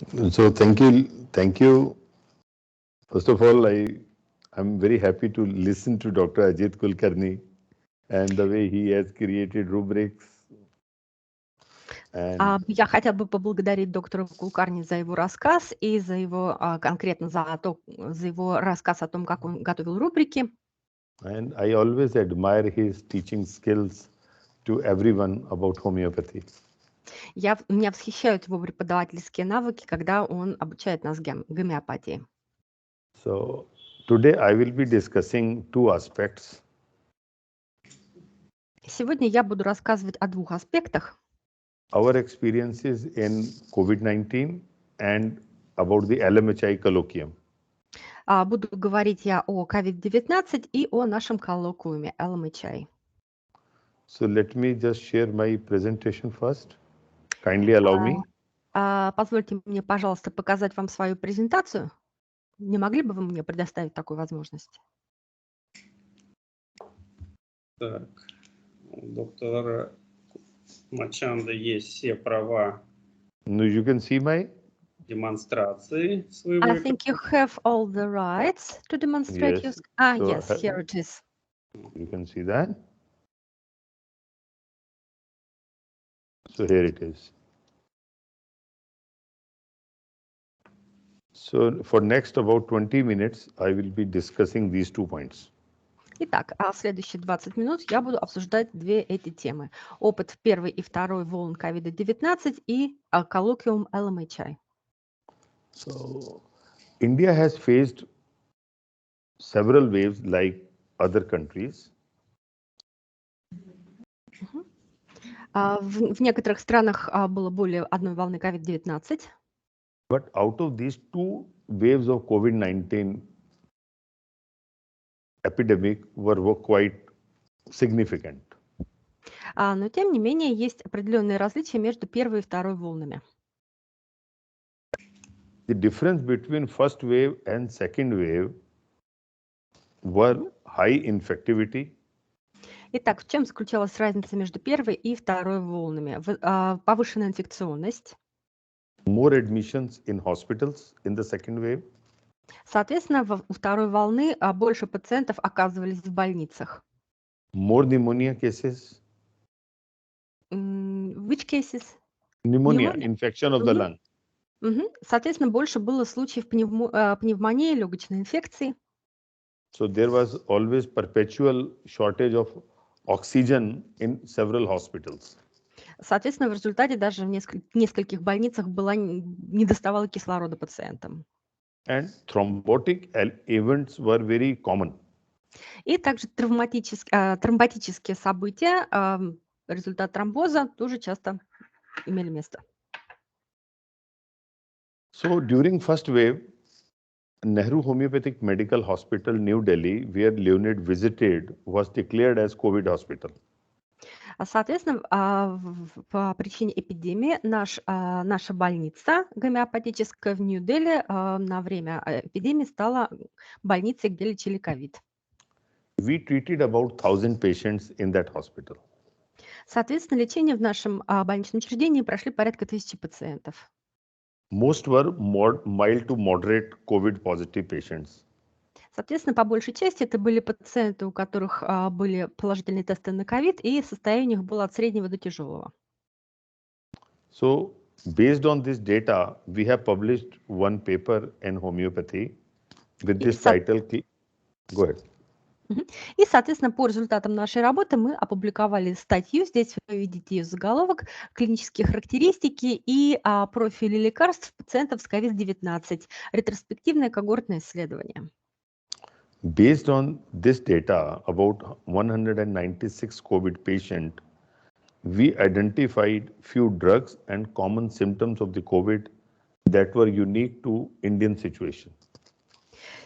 So thank you. First of all, I'm very happy to listen to Dr. Ajit Kulkarni and the way he has created rubrics and Я хотела бы поблагодарить доктора Кулкарни за его рассказ и за его конкретно за его рассказ о том, как он готовил рубрики. I always admire his teaching skills to everyone about homeopathy. Меня восхищают его преподавательские навыки, когда он обучает нас гомеопатии. So today I will be discussing two aspects. Сегодня я буду рассказывать о двух аспектах. Our experiences in COVID-19 and about the LMHI colloquium. Буду говорить я о COVID-19 и о нашем коллоквиуме LMHI. So let me just share my presentation first. Kindly allow me. Позвольте мне, пожалуйста, показать вам свою презентацию. Не могли бы вы мне предоставить такую возможность? Так, у доктора Мачанда есть все права No, you can see my. демонстрации своего I think you have all the rights to demonstrate your... Yes. So yes, here it is. You can see that. So here it is. So for next about 20 minutes, I will be discussing these 2 points. Итак, в следующие 20 минут я буду обсуждать две эти темы. Опыт первой и второй волн COVID-19 и коллоквиум LMHI. So India has faced several waves like other countries. В некоторых странах было более одной волны COVID-19. But out of these two waves of COVID-19 epidemic were quite significant. Но тем не менее есть определенные различия между первой и второй волнами. The difference between first wave and second wave were high infectivity. Итак, в чем заключалась разница между первой и второй волнами? Повышенная инфекционность. More admissions in hospitals in the second wave. Соответственно, у второй волны больше пациентов оказывались в больницах. More pneumonia cases. Which cases? Pneumonia, infection of the lung. Соответственно, больше было случаев пневмонии, легочной инфекции. So there was always perpetual shortage of oxygen in several hospitals. Соответственно, в результате даже в нескольких больницах не доставало кислорода пациентам. And thrombotic events were very common. И также тромботические события, результат тромбоза, тоже часто имели место. So during first wave, Nehru Homeopathic Medical Hospital, New Delhi, where Leonid visited, was declared as COVID hospital. Соответственно, по причине эпидемии наша больница гомеопатическая в Нью-Дели на время эпидемии стала больницей, где лечили ковид. We treated about 1000 patients in that hospital. Соответственно, лечение в нашем больничном учреждении прошли порядка 1000 пациентов. Most were mild to moderate COVID positive patients. Соответственно, по большей части это были пациенты, у которых были положительные тесты на ковид, и состояние их было от среднего до тяжелого. So, based on this data, we have published one paper in homeopathy with this title. Go ahead. И, соответственно, по результатам нашей работы мы опубликовали статью, здесь вы видите ее заголовок, клинические характеристики и профили лекарств пациентов с COVID-19, ретроспективное когортное исследование. Based on this data, about 196 COVID patients, we identified few drugs and common symptoms of the COVID that were unique to Indian situation.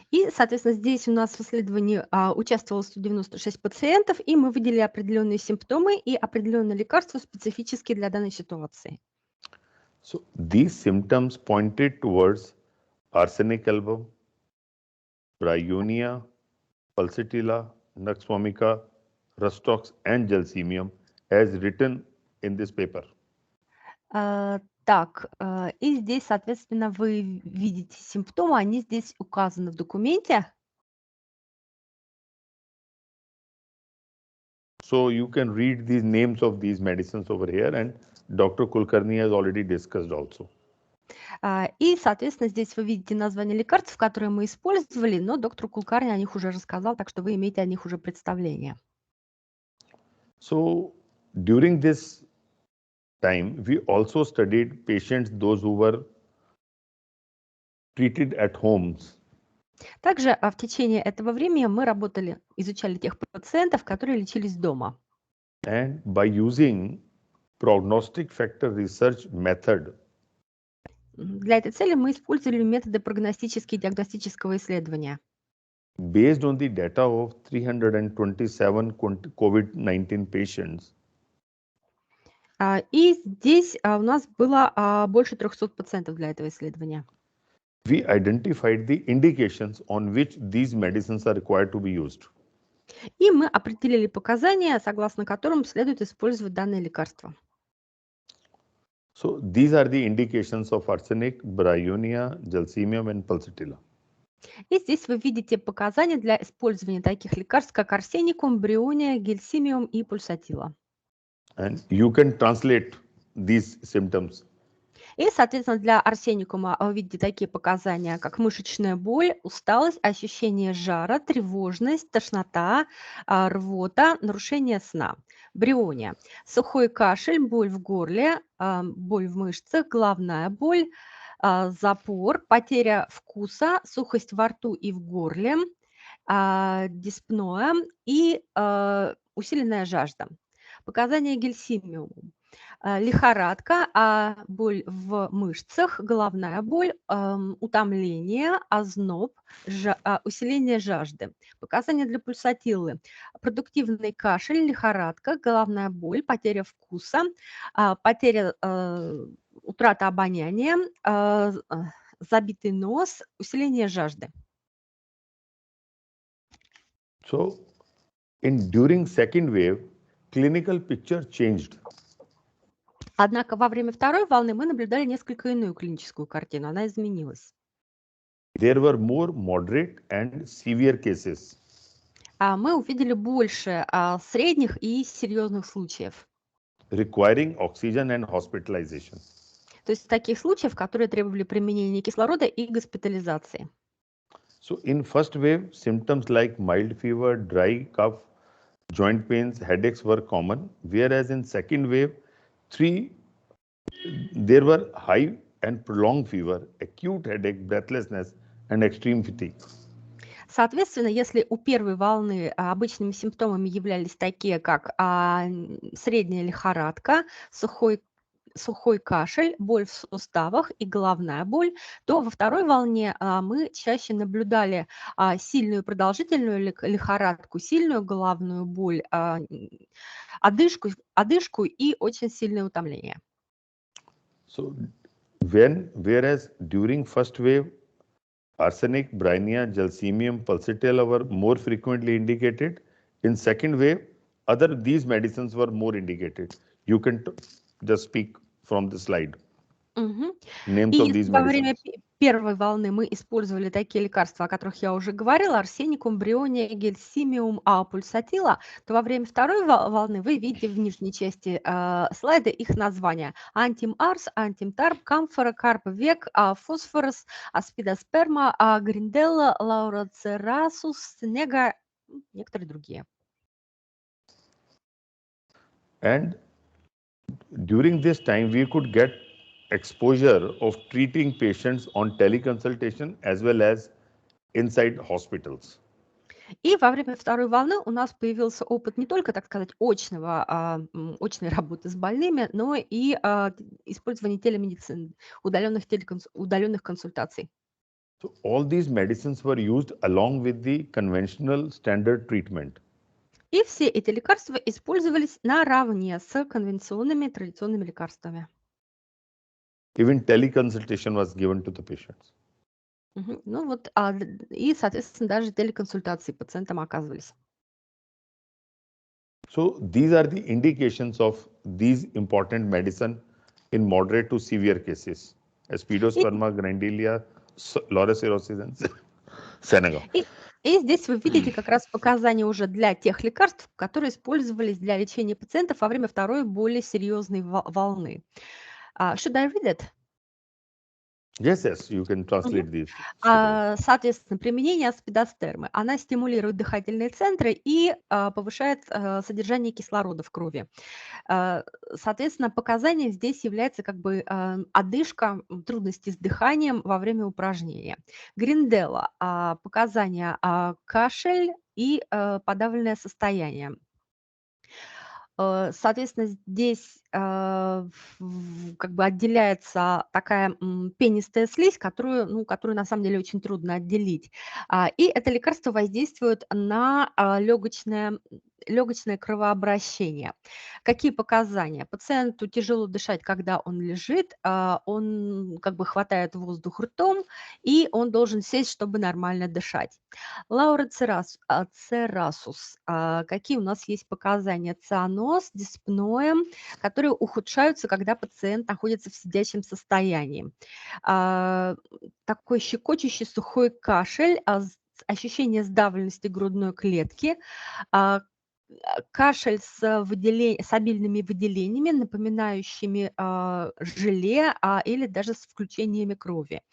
И, соответственно, здесь у нас в исследовании участвовало 196 пациентов, и мы выделили определенные симптомы и определенные лекарства, специфические для данной ситуации. So these symptoms pointed towards arsenic album, bryonia, pulsatilla, nux vomica, rustox, and gelsemium, as written in this paper. Так, и здесь, соответственно, вы видите симптомы, они здесь указаны в документе. So you can read these names of these medicines over here, and Dr. Kulkarni has already discussed also. И, соответственно, здесь вы видите названия лекарств, которые мы использовали, но доктор Кулкарни о них уже рассказал, так что вы имеете о них уже представление. So during this time, we also studied patients, those who were treated at homes. Также в течение этого времени мы работали, изучали тех пациентов, которые лечились дома. And by using prognostic factor research method, Для этой цели мы использовали методы прогностического и диагностического исследования. based on the data of 327 COVID-19 patients, И здесь у нас было больше 300 пациентов для этого исследования. we identified the indications on which these medicines are required to be used. И мы определили показания, согласно которым следует использовать данное лекарство. So these are the indications of arsenic, bryonia, gelsemium, and pulsatilla. И здесь вы видите показания для использования таких лекарств, как арсеникум, бриония, гельсимиум и пульсатила. And you can translate these symptoms. И, соответственно, для арсеникума вы видите такие показания, как мышечная боль, усталость, ощущение жара, тревожность, тошнота, рвота, нарушение сна. Бриония. Сухой кашель, боль в горле, боль в мышцах, головная боль, запор, потеря вкуса, сухость во рту и в горле, диспноя и усиленная жажда. Показания гельсимиуму. Лихорадка, боль в мышцах, головная боль, утомление, озноб, усиление жажды. Показания для пульсатиллы. Продуктивный кашель, лихорадка, головная боль, потеря вкуса, потеря, утрата обоняния, забитый нос, усиление жажды. So during second wave, clinical picture changed. Однако во время второй волны мы наблюдали несколько иную клиническую картину, она изменилась. There were more moderate and severe cases. Мы увидели больше средних и серьезных случаев. Requiring oxygen and hospitalization. То есть таких случаев, которые требовали применения кислорода и госпитализации. So in first wave, symptoms like mild fever, dry cough, joint pains, headaches were common, whereas in second wave, there were high and prolonged fever, acute headache, breathlessness, and extreme fatigue. Соответственно, если у первой волны обычными симптомами являлись такие, как средняя лихорадка, сухой кашель, боль в суставах и головная боль, то во второй волне мы чаще наблюдали сильную продолжительную лихорадку, сильную головную боль, одышку и очень сильное утомление. So whereas during first wave, arsenic, bryonia, gelsemium, pulsatilla were more frequently indicated. In second wave, these medicines were more indicated. You can just speak from the slide. Names of these Во время medicines. первой волны мы использовали такие лекарства, о которых я уже говорила, арсеникум, бриония, гельсимиум, пульсатила, то во время второй волны вы видите в нижней части слайда их названия. Антим-арс, антим-тарп, камфора, карп-век, фосфорус, аспидосперма, гринделла, лауроцерасус, нега, некоторые другие. And during this time, we could get exposure of treating patients on teleconsultation as well as inside hospitals. И во время второй волны у нас появился опыт не только, так сказать, очной работы с больными, но и использования телемедицины, удаленных консультаций. So all these medicines were used along with the conventional standard treatment. И все эти лекарства использовались наравне с конвенционными традиционными лекарствами. Even teleconsultation was given to the patients. Ну вот, и, соответственно, даже телеконсультации пациентам оказывались. So these are the indications of these important medicine in moderate to severe cases, Aspidosperma grandilia, Laurocirrhosis and Senegal. И здесь вы видите как раз показания уже для тех лекарств, которые использовались для лечения пациентов во время второй более серьезной волны. Should I read it? Yes, you can translate these. Соответственно, применение аспидостермы. Она стимулирует дыхательные центры и повышает содержание кислорода в крови. Соответственно, показанием здесь является как бы одышка, трудности с дыханием во время упражнения. Гринделла – показания кашель и подавленное состояние. Соответственно, здесь как бы отделяется такая пенистая слизь, которую на самом деле очень трудно отделить. И это лекарство воздействует на легочное кровообращение. Какие показания? Пациенту тяжело дышать, когда он лежит, он как бы хватает воздух ртом, и он должен сесть, чтобы нормально дышать. Лаура церасус. Какие у нас есть показания? Цианоз, диспноя, которые ухудшаются, когда пациент находится в сидячем состоянии. Такой щекочущий сухой кашель, ощущение сдавленности грудной клетки, кашель с обильными выделениями, напоминающими желе или даже с включениями крови.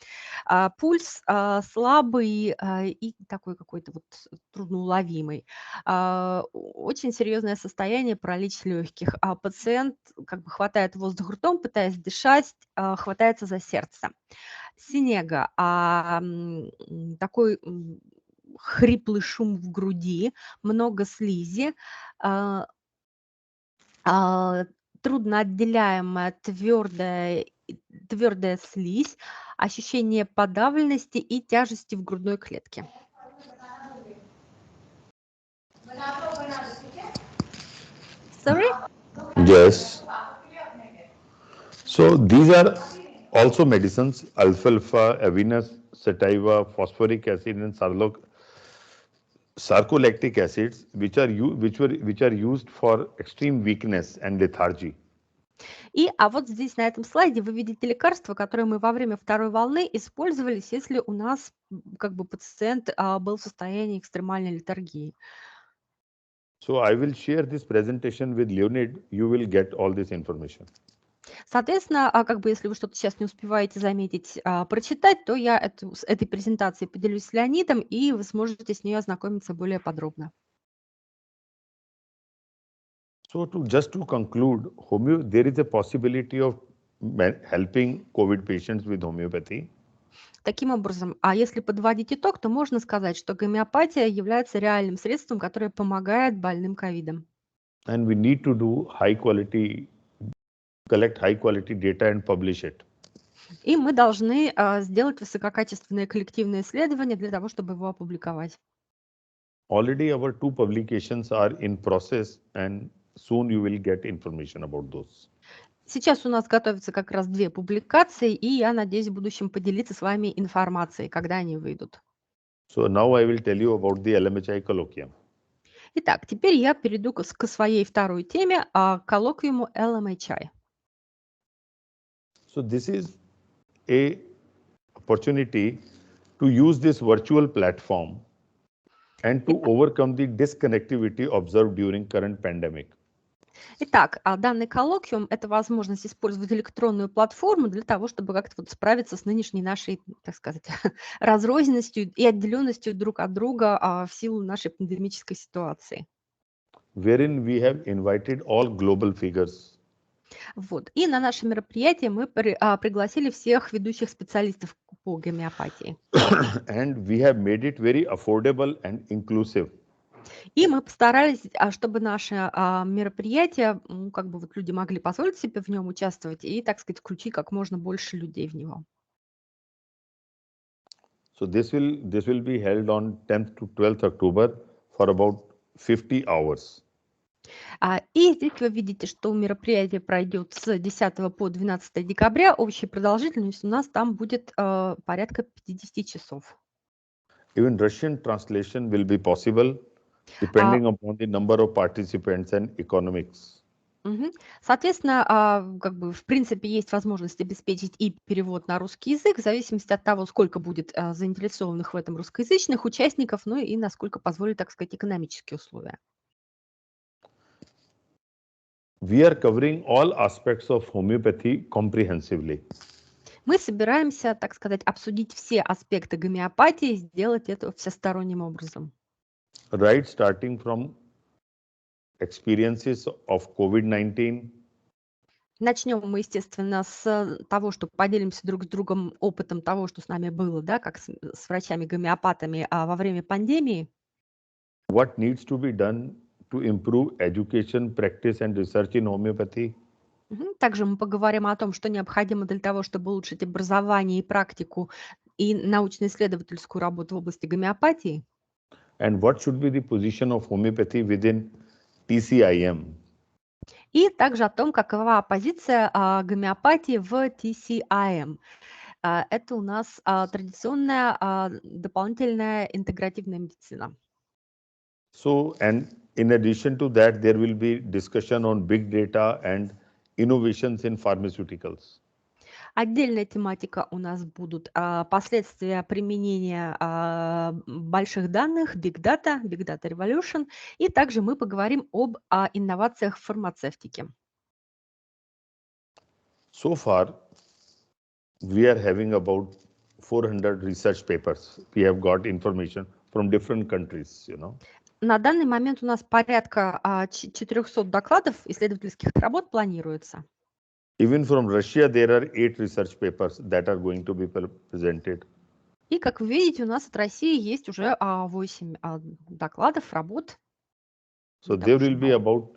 Пульс слабый и такой какой-то вот трудноуловимый. Очень серьезное состояние, паралич легких. Пациент как бы хватает воздух ртом, пытаясь дышать, хватается за сердце. Синега, такой хриплый шум в груди, много слизи, трудно отделяемая твердая слизь, ощущение подавленности и тяжести в грудной клетке. Sorry? Yes. So these are also medicines: alfalfa, avenus sativa, phosphoric acid, and sarcolactic acids, which are used for extreme weakness and lethargy. Вот здесь на этом слайде вы видите лекарства, которые мы во время второй волны использовались, если у нас как бы пациент был в состоянии экстремальной летаргии. So I will share this presentation with Leonid. You will get all this information. Соответственно, как бы если вы что-то сейчас не успеваете заметить, прочитать, то я этой презентацией поделюсь с Леонидом, и вы сможете с ней ознакомиться более подробно. So just to conclude, there is a possibility of helping COVID patients with homeopathy. Таким образом, если подводить итог, то можно сказать, что гомеопатия является реальным средством, которое помогает больным ковидом. And we need to collect high quality data and publish it. И мы должны сделать высококачественное коллективное исследование для того, чтобы его опубликовать. Already our 2 publications are in process, and soon you will get information about those. Сейчас у нас готовятся как раз 2 публикации, и я надеюсь в будущем поделиться с вами информацией, когда они выйдут. So now I will tell you about the LMHI colloquium. Итак, теперь я перейду к своей второй теме, коллоквиуму LMHI. So this is a opportunity to use this virtual platform and to overcome the disconnectivity observed during current pandemic. Итак, данный коллоквиум – это возможность использовать электронную платформу для того, чтобы как-то вот справиться с нынешней нашей, так сказать, разрозненностью и отделенностью друг от друга в силу нашей пандемической ситуации. Wherein we have invited all global figures. Вот. И на наше мероприятие мы пригласили всех ведущих специалистов по гомеопатии. And we have made it very affordable and inclusive. И мы постарались, чтобы наше мероприятие, как бы вот люди могли позволить себе в нем участвовать и, так сказать, включить как можно больше людей в него. So this will be held on 10th to 12th October for about 50 hours. И здесь вы видите, что мероприятие пройдет с 10 по 12 декабря. Общая продолжительность у нас там будет порядка 50 часов. Even Russian translation will be possible, depending upon the number of participants and economics. Мгм. Соответственно, как бы, в принципе, есть возможность обеспечить и перевод на русский язык в зависимости от того, сколько будет заинтересованных в этом русскоязычных участников, ну и насколько позволят, так сказать, экономические условия. We are covering all aspects of homeopathy comprehensively. Мы собираемся, так сказать, обсудить все аспекты гомеопатии, сделать это всесторонним образом. Right, starting from experiences of COVID-19, Начнем мы, естественно, с того, что поделимся друг с другом опытом того, что с нами было, да, как с врачами-гомеопатами во время пандемии. what needs to be done to improve education, practice, and research in homeopathy, Мгм. Также мы поговорим о том, что необходимо для того, чтобы улучшить образование и практику и научно-исследовательскую работу в области гомеопатии. and what should be the position of homeopathy within TCIM. И также о том, какова позиция гомеопатии в TCIM. Это у нас традиционная дополнительная интегративная медицина. So, and in addition to that, there will be discussion on big data and innovations in pharmaceuticals. Отдельная тематика у нас будут последствия применения больших данных, Big Data Revolution, и также мы поговорим об инновациях в фармацевтике. So far, we are having about 400 research papers. We have got information from different countries, На данный момент у нас порядка 400 докладов исследовательских работ планируется. Even from Russia, there are 8 research papers that are going to be presented. И, как вы видите, у нас от России есть уже 8 докладов, работ. So there will be about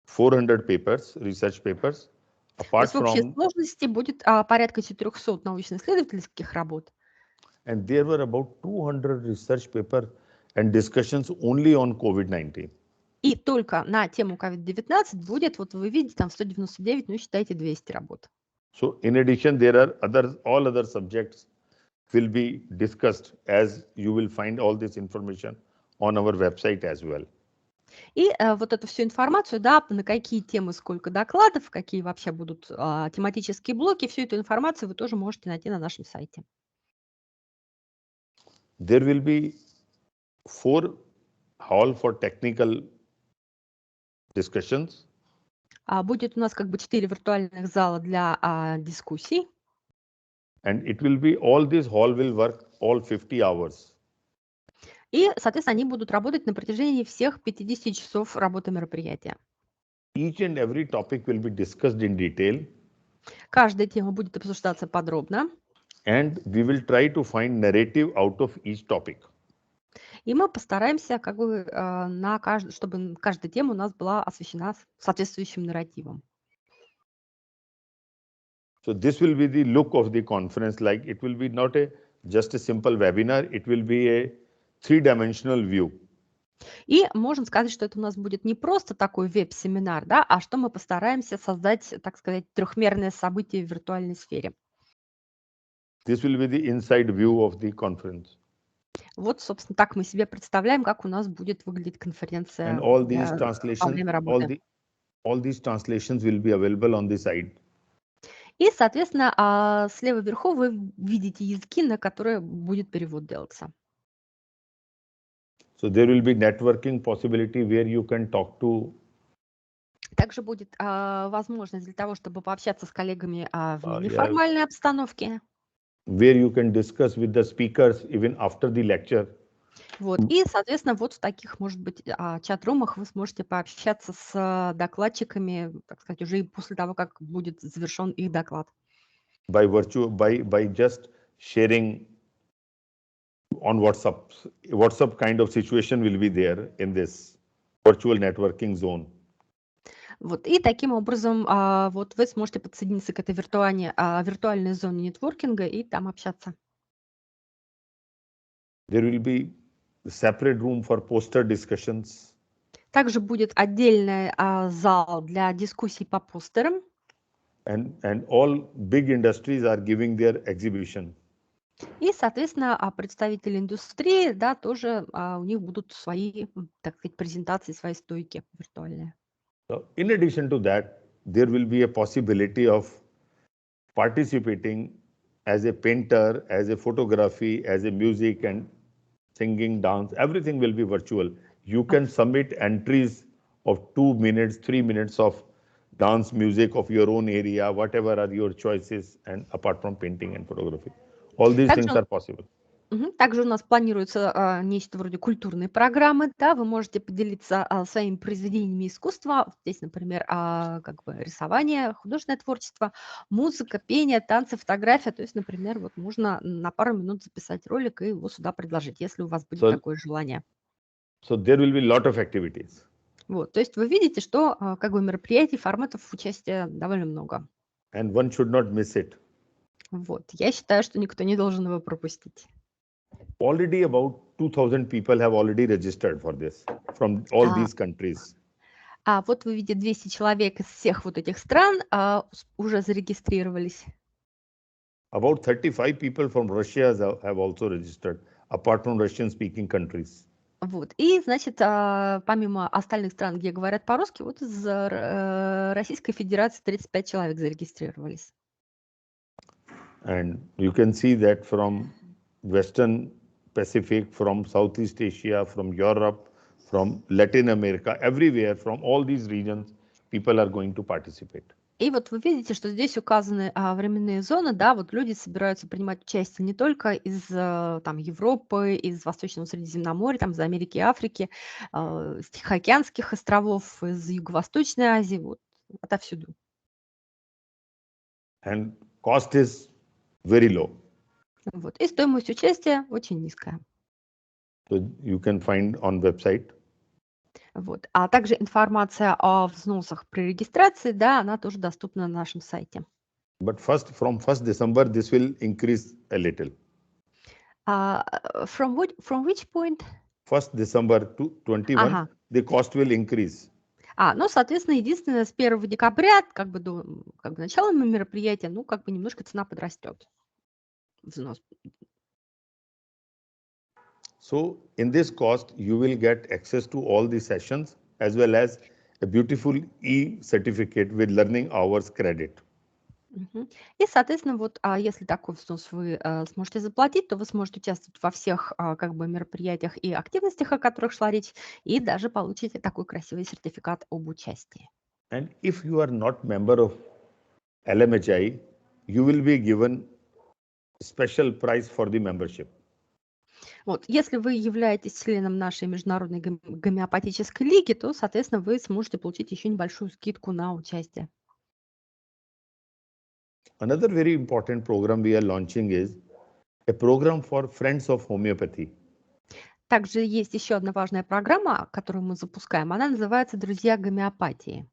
400 papers, research papers, То apart есть в общей from, сложности будет порядка 400 научно-исследовательских работ. and there were about 200 research papers and discussions only on COVID-19. И только на тему COVID-19 будет, вот вы видите, там 199, ну считайте 200 работ. So in addition, there are all other subjects will be discussed, as you will find all this information on our website as well. И вот эту всю информацию, да, на какие темы сколько докладов, какие вообще будут тематические блоки, всю эту информацию вы тоже можете найти на нашем сайте. There will be 4 hall for technical discussions. Будет у нас как бы 4 виртуальных зала для дискуссий. And it will be, all this hall will work all 50 hours. И, соответственно, они будут работать на протяжении всех 50 часов работы мероприятия. Each and every topic will be discussed in detail. Каждая тема будет обсуждаться подробно. And we will try to find narrative out of each topic. И мы постараемся, как бы, чтобы каждая тема у нас была освещена соответствующим нарративом. So this will be the look of the conference. Like, it will be not just a simple webinar, it will be a 3-dimensional view. И можно сказать, что это у нас будет не просто такой веб-семинар, да, а что мы постараемся создать, так сказать, трехмерное событие в виртуальной сфере. This will be the inside view of the conference. Вот, собственно, так мы себе представляем, как у нас будет выглядеть конференция And all these во translations, время работы. all these translations will be available on the site. И, соответственно, слева вверху вы видите языки, на которые будет перевод делаться. So there will be networking possibility where you can talk to. Также будет возможность для того, чтобы пообщаться с коллегами в неформальной обстановке. Where you can discuss with the speakers even after the lecture. Вот. И, соответственно, вот в таких, может быть, чат-румах вы сможете пообщаться с докладчиками, так сказать, уже и после того, как будет завершен их доклад. By just sharing on WhatsApp. WhatsApp kind of situation will be there in this virtual networking zone. Вот. И таким образом вот вы сможете подсоединиться к этой виртуальной зоне нетворкинга и там общаться. There will be a separate room for poster discussions. Также будет отдельный зал для дискуссий по постерам. And all big industries are giving their exhibition. И, соответственно, представители индустрии, да, тоже у них будут свои, так сказать, презентации, свои стойки виртуальные. So in addition to that, there will be a possibility of participating as a painter, as a photography, as a music and singing, dance, everything will be virtual. You can submit entries of 2 minutes, 3 minutes of dance, music of your own area, whatever are your choices, and apart from painting and photography. All these things Также are possible. Также у нас планируется нечто вроде культурной программы, да, вы можете поделиться своими произведениями искусства. Здесь, например, как бы рисование, художественное творчество, музыка, пение, танцы, фотография. То есть, например, вот можно на пару минут записать ролик и его сюда предложить, если у вас будет такое желание. So there will be a lot of activities. Вот, то есть вы видите, что как бы мероприятий, форматов участия довольно много. And one should not miss it. Вот, я считаю, что никто не должен его пропустить. Already about 2,000 people have already registered for this from all these countries. Вот вы видите, 200 человек из всех вот этих стран уже зарегистрировались. About 35 people from Russia have also registered, apart from Russian-speaking countries. Вот. И, значит, помимо остальных стран, где говорят по-русски, вот из Российской Федерации 35 человек зарегистрировались. And you can see that from Western Pacific, from Southeast Asia, from Europe, from Latin America, everywhere, from all these regions, people are going to participate. И вот вы видите, что здесь указаны временные зоны, да, вот люди собираются принимать участие не только из там, Европы, из Восточного Средиземноморья, там, из Америки и Африки, с Тихоокеанских островов, из Юго-Восточной Азии, вот, отовсюду. And cost is very low. Вот. И стоимость участия очень низкая. So you can find on website. Вот. А также информация о взносах при регистрации, да, она тоже доступна на нашем сайте. But from 1st December, this will increase a little. From which point? 1st December 2021, the cost will increase. Ну, соответственно, единственное, с 1 декабря, как бы до начала мероприятия, ну, как бы немножко цена подрастет. Взнос. So in this cost, you will get access to all the sessions as well as a beautiful e-certificate with learning hours credit. И, соответственно, вот если такой взнос вы сможете заплатить, то вы сможете участвовать во всех как бы мероприятиях и активностях, о которых шла речь, и даже получите такой красивый сертификат об участии. And if you are not member of LMHI, you will be given special price for the membership. Вот, если вы являетесь членом нашей международной гомеопатической лиги, то, соответственно, вы сможете получить еще небольшую скидку на участие. Another very important program we are launching is a program for Friends of Homeopathy. Также есть еще одна важная программа, которую мы запускаем. Она называется «Друзья гомеопатии».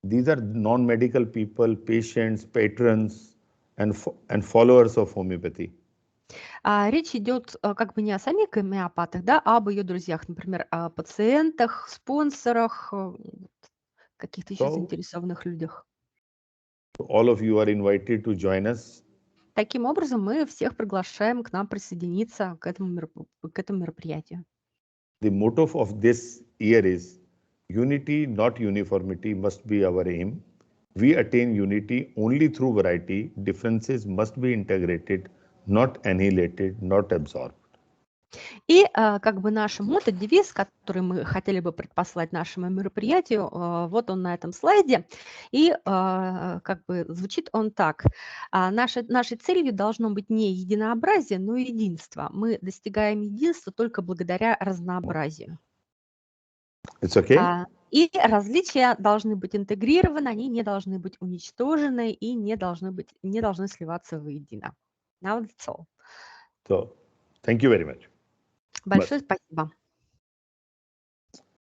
These are non-medical people, patients, patrons, and followers of homeopathy. Речь идет как бы не о самих гомеопатах, да, а об ее друзьях, например, о пациентах, спонсорах, каких-то еще заинтересованных людях. All of you are invited to join us. Таким образом, мы всех приглашаем к нам присоединиться к этому мероприятию. The motto of this year is unity, not uniformity, must be our aim. We attain unity only through variety. Differences must be integrated, not annihilated, not absorbed. И как бы наш мото-девиз, который мы хотели бы предпослать нашему мероприятию, вот он на этом слайде. И как бы звучит он так. Нашей целью должно быть не единообразие, но единство. Мы достигаем единства только благодаря разнообразию. It's okay? И различия должны быть интегрированы, они не должны быть уничтожены и не должны сливаться воедино. Now that's all. So, thank you very much. Большое спасибо.